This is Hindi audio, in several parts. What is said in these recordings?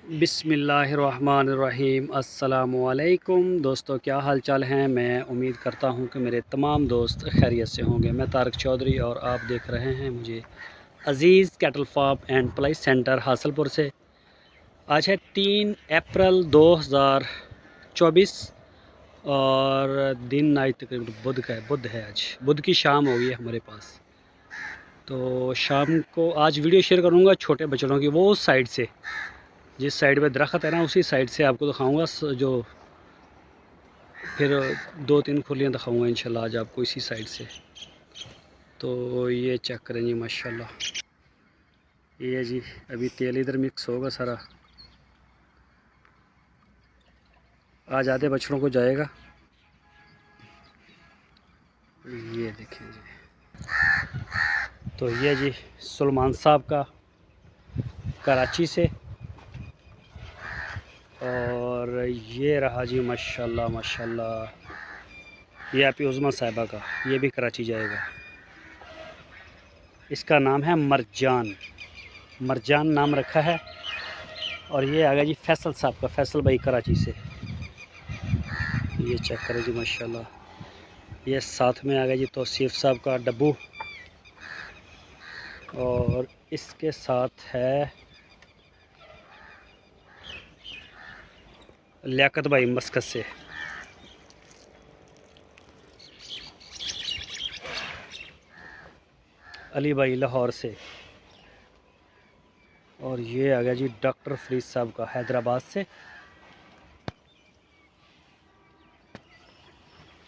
बिस्मिल्लाहिर्रहमानिर्रहीम। अस्सलामुअलैकुम दोस्तों, क्या हाल चाल हैं। मैं उम्मीद करता हूं कि मेरे तमाम दोस्त खैरियत से होंगे। मैं तारक चौधरी और आप देख रहे हैं मुझे Aziz cattle farm and ply centre Hasalpur से। आज है 3 अप्रैल 2024 और दिन आज तकरीबन बुध का है। बुध है, आज बुध की शाम हो गई है हमारे पास। तो शाम को आज वीडियो शेयर करूँगा छोटे बछड़ों की, वो उस साइड से, जिस साइड पे दरख्त है ना उसी साइड से आपको दिखाऊंगा। जो फिर 2-3 खुलियाँ दिखाऊंगा इंशाल्लाह आज आपको इसी साइड से। तो ये चेक करें जी, माशाल्लाह। ये जी अभी तेल इधर मिक्स होगा सारा, आज आधे बछड़ों को जाएगा। ये देखें जी, तो ये जी सलमान साहब का कराची से, और ये रहा जी माशाल्लाह माशाल्लाह, ये आपकी उज़मा साहिबा का, ये भी कराची जाएगा। इसका नाम है मरजान, मरजान नाम रखा है। और ये आ गया जी फैसल साहब का, फैसल भाई कराची से। ये चेक करें जी माशाल्लाह। ये साथ में आ गया जी तौसीफ साहब का डब्बू, और इसके साथ है लियाकत भाई मस्कत से। अली भाई लाहौर से। और ये आ गया जी डॉक्टर फरीद साहब का हैदराबाद से,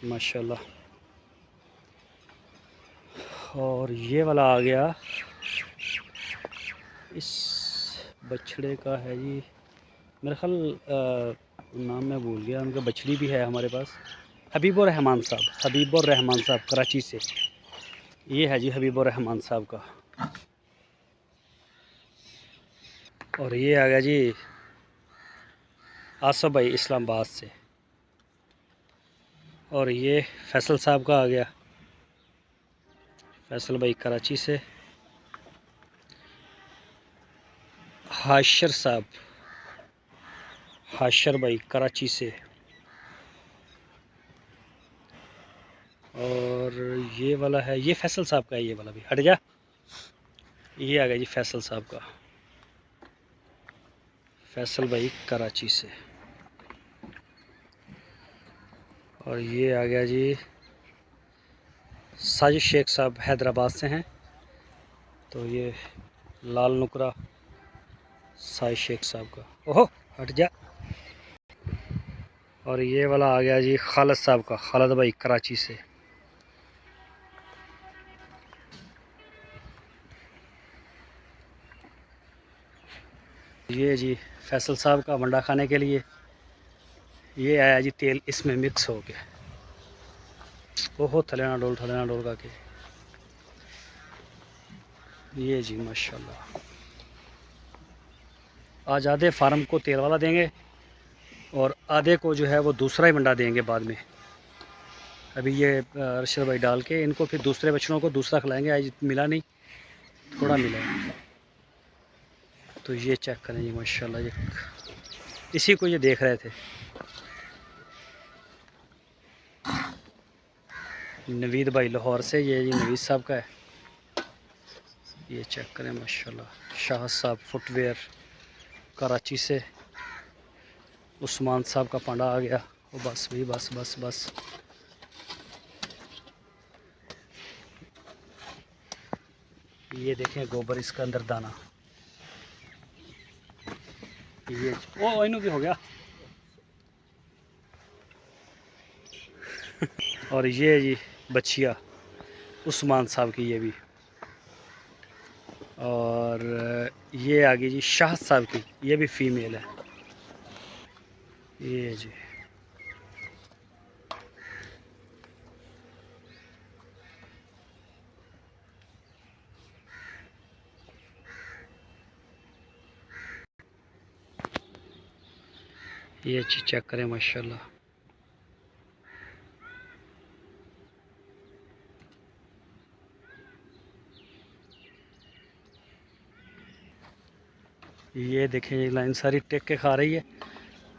माशाल्लाह। और ये वाला आ गया, इस बछड़े का है जी मेरे ख्याल नाम मैं भूल गया उनका। बछड़ी भी है हमारे पास, हबीबुर रहमान साहब, हबीबुर रहमान साहब कराची से। ये है जी हबीबुर रहमान साहब का। और ये आ गया जी आसफ भाई इस्लामाबाद से। और ये फैसल साहब का आ गया, फैसल भाई कराची से। हाशर साहब, हाशर भाई कराची से। और ये वाला है, ये फैसल साहब का है। ये वाला भी हट जा। ये आ गया जी फैसल साहब का, फैसल भाई कराची से। और ये आ गया जी साजिद शेख साहब हैदराबाद से हैं। तो ये लाल नुकरा साजिद शेख साहब का। ओहो हट जा। और ये वाला आ गया जी खालिद साहब का, खालिद भाई कराची से। ये जी फैसल साहब का वंडा खाने के लिए। ये आया जी तेल इसमें मिक्स हो गया। ओहो थले ना डोल का के। ये जी माशाल्लाह, आज आधे फार्म को तेल वाला देंगे और आधे को जो है वो दूसरा ही वंडा देंगे बाद में। अभी ये अरशद भाई डाल के इनको फिर दूसरे बच्चों को दूसरा खिलाएंगे। आज मिला नहीं, थोड़ा मिला है। तो ये चेक करें जी माशाल्लाह, ये इसी को ये देख रहे थे। नवीद भाई लाहौर से, ये जी नवीद साहब का है। ये चेक करें माशाल्लाह। शाह साहब फुटवेयर कराची से। उस्मान साहब का पांडा आ गया। वो बस भाई बस बस बस। ये देखें गोबर इसका अंदर दाना। ये ओ इनू भी हो गया। और ये जी बछिया उस्मान साहब की, ये भी। और ये आ गई जी शाह साहब की, ये भी फीमेल है। ये जी ये चेक करें माशाल्लाह। ये देखें ये लाइन सारी टेक के खा रही है।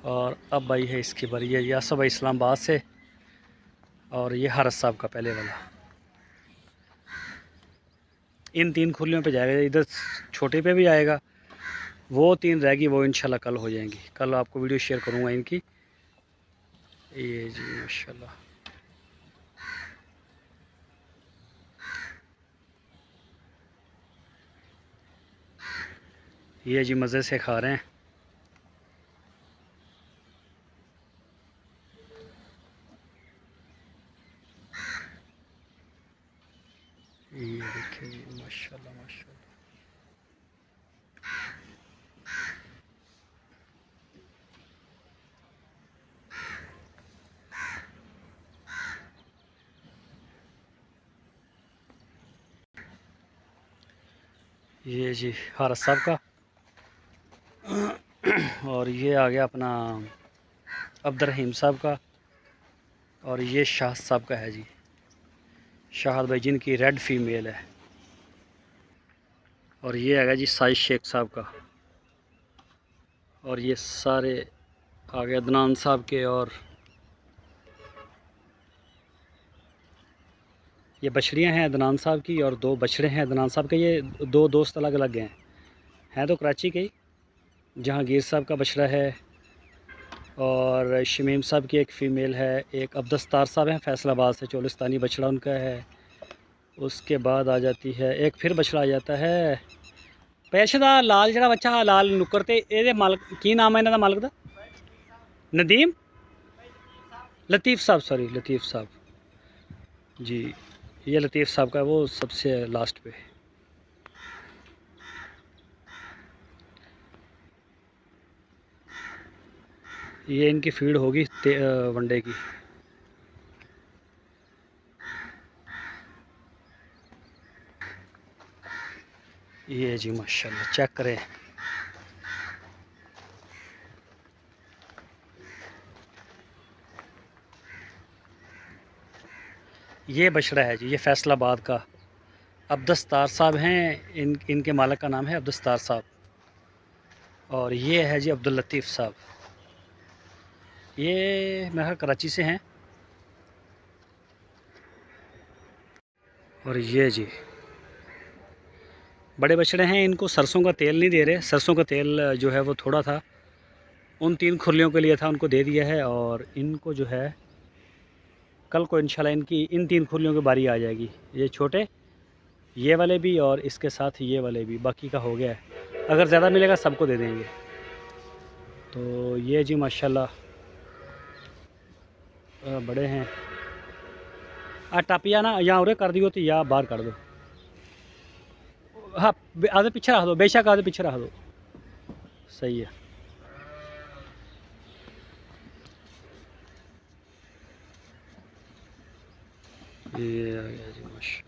और अब आई है इसकी बारी, ये यासर भाई इस्लामाबाद से, और ये हारस साहब का पहले वाला। इन 3 खुरलियों पे जाएगा, इधर छोटे पे भी आएगा। वो 3 रहेगी, वो इंशाल्लाह कल हो जाएंगी। कल आपको वीडियो शेयर करूँगा इनकी। ये जी माशाल्लाह। ये जी मज़े से खा रहे हैं। ये देखिए जी माशाल्लाह माशाल्लाह। ये जी हारस साहब का। और ये आ गया अपना अब्दुर्रहीम साहब का। और ये शाह साहब का है जी, शाहद भाई जिनकी रेड फीमेल है। और ये आ गया जी साइज शेख साहब का। और ये सारे आ गए अदनान साहब के। और ये बछड़ियाँ हैं अदनान साहब की, और 2 बछड़े हैं अदनान साहब के। ये 2 दोस्त अलग अलग हैं तो कराची के ही। जहांगीर साहब का बछड़ा है, और शमीम साहब की एक फ़ीमेल है। एक अब्दुस्तार साहब हैं फैसलाबाद से, चोलिस्तानी बछड़ा उनका है। उसके बाद आ जाती है एक फिर बछड़ा आ जाता है पेशदा लाल, जरा बच्चा लाल नुक्कर ते एदे मालक की नाम है इन्हां दा मालक दा? नदीम लतीफ़ साहब, सॉरी लतीफ़ साहब जी। ये लतीफ़ साहब का, वो सबसे लास्ट पे। ये इनकी फीड होगी वनडे की। ये जी माशाल्लाह चेक करें। ये बछड़ा है जी, ये फैसलाबाद का अब्दुस्तार साहब हैं। इनके मालिक का नाम है अब्दुस्तार साहब। और ये है जी अब्दुल लतीफ़ साहब। ये मेरे ख्याल कराची से हैं। और ये जी बड़े बछड़े हैं। इनको सरसों का तेल नहीं दे रहे, सरसों का तेल जो है वो थोड़ा था, उन 3 खुरलियों के लिए था, उनको दे दिया है। और इनको जो है कल को इंशाल्लाह इनकी इन 3 खुरलियों की बारी आ जाएगी। ये छोटे, ये वाले भी, और इसके साथ ये वाले भी, बाकी का हो गया है। अगर ज़्यादा मिलेगा सबको दे देंगे। तो ये जी माशाल्लाह बड़े हैं। टापिया ना या उरे कर दियो तो या बाहर कर दो। हाँ आधे पीछे रख दो, बेशक आधे पीछे रख दो, सही है। ये आ गया जी माशा।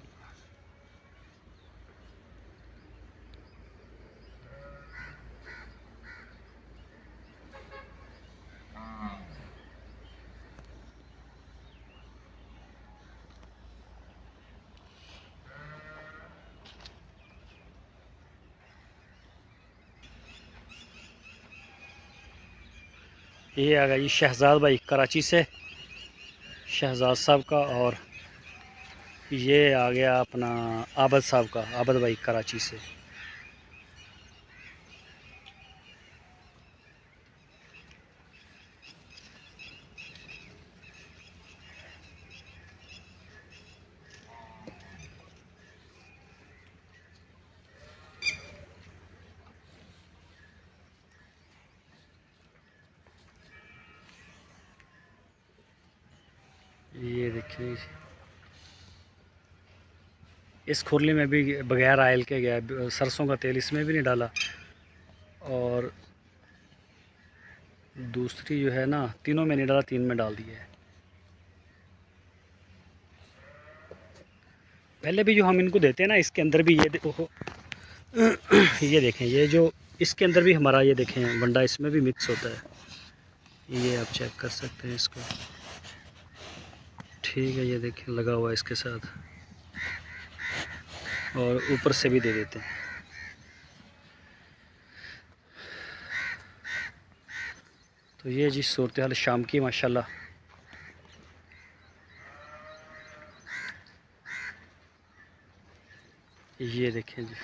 ये आ गया जी शहजाद भाई कराची से, शहजाद साहब का। और ये आ गया अपना आबद साहब का, आबद भाई कराची से। ये देखिए इस खुरली में भी बगैर आयल के गया, सरसों का तेल इसमें भी नहीं डाला। और दूसरी जो है ना, तीनों में नहीं डाला, 3 में डाल दिया है। पहले भी जो हम इनको देते हैं ना, इसके अंदर भी ये देखो, ये देखें, ये जो इसके अंदर भी हमारा ये देखें वंडा इसमें भी मिक्स होता है। ये आप चेक कर सकते हैं इसको, ठीक है। ये देखें लगा हुआ है इसके साथ, और ऊपर से भी दे देते हैं। तो ये जी सूरत हाल शाम की माशाल्लाह। ये देखें जी।